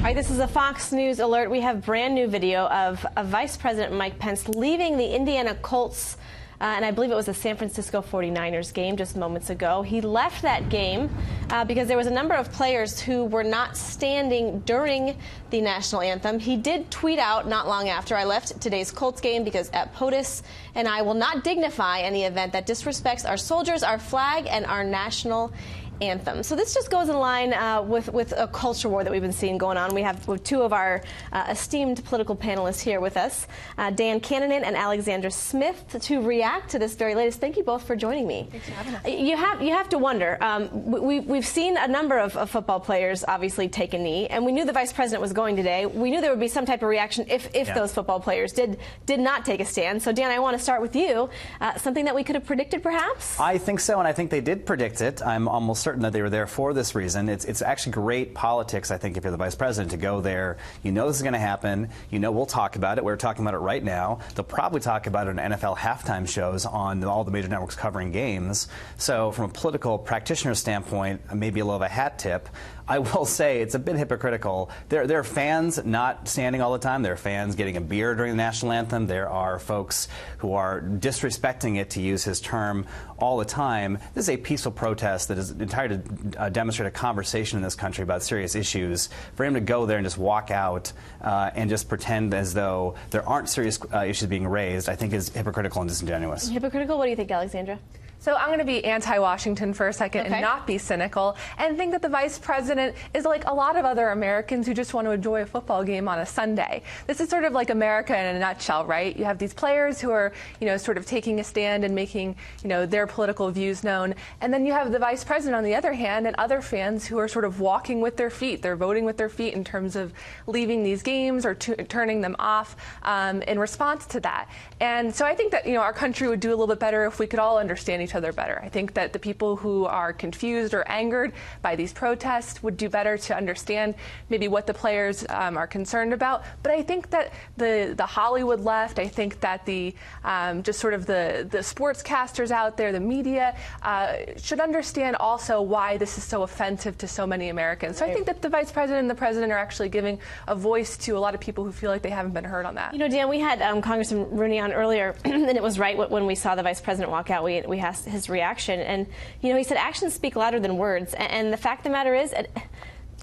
All right, this is a Fox News alert. We have brand new video of Vice President Mike Pence leaving the Indiana Colts, and I believe it was the San Francisco 49ers game just moments ago. He left that game because there was a number of players who were not standing during the national anthem. He did tweet out not long after, "I left today's Colts game because at POTUS, and I will not dignify any event that disrespects our soldiers, our flag, and our national anthem." So this just goes in line with a culture war that we've been seeing going on. We have two of our esteemed political panelists here with us, Dan Cannon and Alexandra Smith, to react to this very latest. Thank you both for joining me. Thanks for having us. You have to wonder. We've seen a number of football players obviously take a knee, and we knew the vice president was going today. We knew there would be some type of reaction if those football players did not take a stand. So Dan, I want to start with you. Something that we could have predicted, perhaps? I think so, and I think they did predict it. I'm almost certain that they were there for this reason. It's actually great politics, I think, if you're the vice president, to go there. You know this is going to happen. You know we'll talk about it. We're talking about it right now. They'll probably talk about it on NFL halftime shows on all the major networks covering games. So from a political practitioner standpoint, maybe a little of a hat tip. I will say it's a bit hypocritical. There are fans not standing all the time. There are fans getting a beer during the national anthem. There are folks who are disrespecting it, to use his term, all the time. This is a peaceful protest that is entirely to demonstrate a conversation in this country about serious issues. For him to go there and just walk out and just pretend as though there aren't serious issues being raised, I think is hypocritical and disingenuous. Hypocritical? What do you think, Alexandra? So I'm going to be anti-Washington for a second and not be cynical, and think that the vice president is like a lot of other Americans who just want to enjoy a football game on a Sunday. This is sort of like America in a nutshell, right? You have these players who are, sort of taking a stand and making, their political views known, and then you have the vice president on the other hand, and other fans who are sort of walking with their feet. They're voting with their feet in terms of leaving these games or turning them off in response to that. And so I think that our country would do a little bit better if we could all understand each other better. I think that the people who are confused or angered by these protests would do better to understand maybe what the players are concerned about. But I think that the Hollywood left, I think that the just sort of the sportscasters out there, the media, should understand also why this is so offensive to so many Americans. So I think that the vice president and the president are actually giving a voice to a lot of people who feel like they haven't been heard on that. Dan, we had Congressman Rooney on earlier, and it was right when we saw the vice president walk out, we asked his reaction, and he said actions speak louder than words, and the fact of the matter is,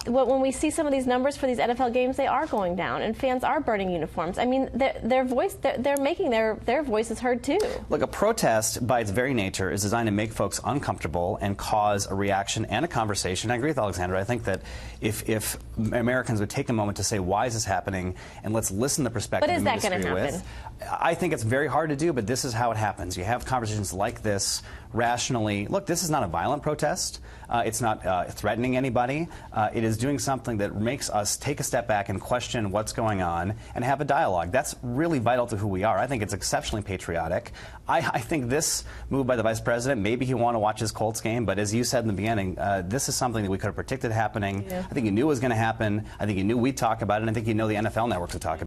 when we see some of these numbers for these NFL games, they are going down, and fans are burning uniforms. I mean, they're making their voices heard too. Look, a protest by its very nature is designed to make folks uncomfortable and cause a reaction and a conversation. I agree with Alexandra. I think that if Americans would take a moment to say, why is this happening, and let's listen to the perspective but is that going to happen? I think it's very hard to do, but this is how it happens. You have conversations like this rationally. Look, this is not a violent protest. It's not threatening anybody. It is doing something that makes us take a step back and question what's going on and have a dialogue. That's really vital to who we are. I think it's exceptionally patriotic. I think this move by the vice president, maybe he wanted to watch his Colts game, but as you said in the beginning, this is something that we could have predicted happening. Yeah. I think he knew it was going to happen. I think he knew we'd talk about it, and I think the NFL networks would talk about it.